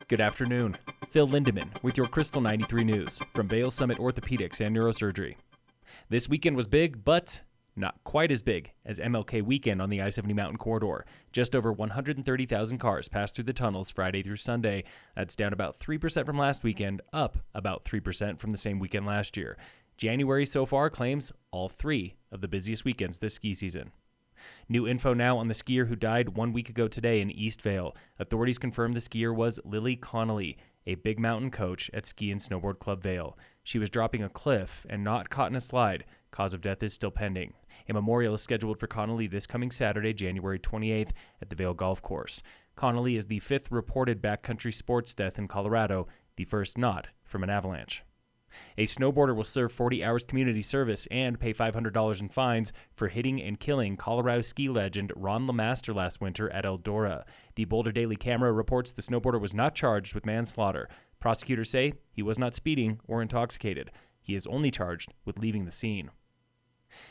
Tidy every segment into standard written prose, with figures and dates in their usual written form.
Good afternoon. Phil Lindeman with your Krystal 93 News from Vail Summit Orthopedics and Neurosurgery. This weekend was big, but not quite as big as MLK weekend on the I-70 Mountain Corridor. Just over 130,000 cars passed through the tunnels Friday through Sunday. That's down about 3% from last weekend, up about 3% from the same weekend last year. January so far claims all three of the busiest weekends this ski season. New info now on the skier who died 1 week ago today in East Vail. Authorities confirmed the skier was Lily Connolly, a big mountain coach at Ski and Snowboard Club Vail. She was dropping a cliff and not caught in a slide. Cause of death is still pending. A memorial is scheduled for Connolly this coming Saturday, January 28th, at the Vail Golf Course. Connolly is the fifth reported backcountry sports death in Colorado, the first not from an avalanche. A snowboarder will serve 40 hours community service and pay $500 in fines for hitting and killing Colorado ski legend Ron LeMaster last winter at Eldora. The Boulder Daily Camera reports the snowboarder was not charged with manslaughter. Prosecutors say he was not speeding or intoxicated. He is only charged with leaving the scene.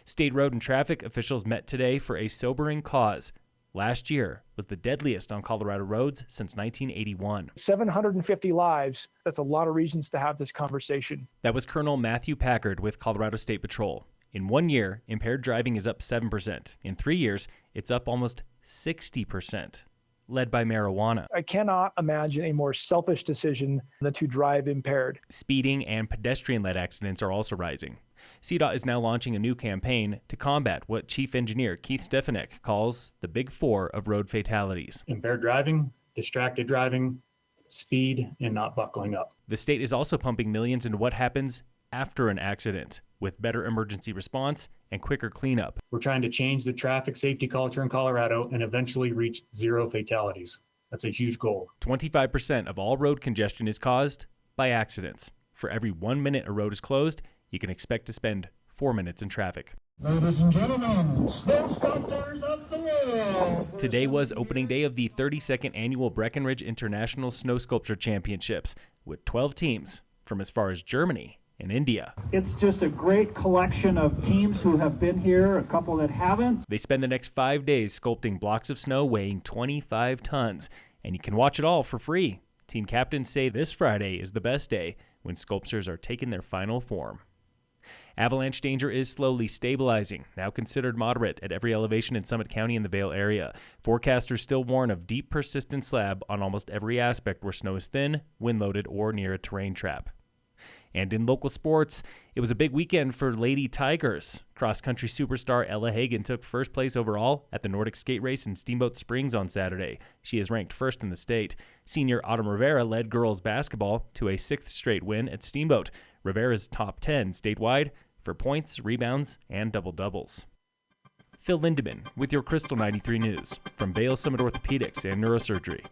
State road and traffic officials met today for a sobering cause. Last year was the deadliest on Colorado roads since 1981. 750 lives. That's a lot of reasons to have this conversation. That was Colonel Matthew Packard with Colorado State Patrol. In 1 year, impaired driving is up 7%. In 3 years, it's up almost 60%, led by marijuana. I cannot imagine a more selfish decision than to drive impaired. Speeding and pedestrian-led accidents are also rising. CDOT is now launching a new campaign to combat what Chief Engineer Keith Stefanik calls the Big Four of road fatalities. Impaired driving, distracted driving, speed, and not buckling up. The state is also pumping millions into what happens after an accident, with better emergency response and quicker cleanup. We're trying to change the traffic safety culture in Colorado and eventually reach zero fatalities. That's a huge goal. 25% of all road congestion is caused by accidents. For every 1 minute a road is closed, you can expect to spend 4 minutes in traffic. Ladies and gentlemen, snow sculptors of the world. Today was opening day of the 32nd annual Breckenridge International Snow Sculpture Championships, with 12 teams from as far as Germany and India. It's just a great collection of teams who have been here, a couple that haven't. They spend the next 5 days sculpting blocks of snow weighing 25 tons, and you can watch it all for free. Team captains say this Friday is the best day when sculptures are taking their final form. Avalanche danger is slowly stabilizing, now considered moderate at every elevation in Summit County and the Vail area. Forecasters still warn of deep, persistent slab on almost every aspect where snow is thin, wind-loaded, or near a terrain trap. And in local sports, it was a big weekend for Lady Tigers. Cross-country superstar Ella Hagen took first place overall at the Nordic skate race in Steamboat Springs on Saturday. She is ranked first in the state. Senior Autumn Rivera led girls basketball to a sixth straight win at Steamboat. Rivera's top 10 statewide for points, rebounds, and double-doubles. Phil Lindeman with your Krystal 93 News from Vail Summit Orthopedics and Neurosurgery.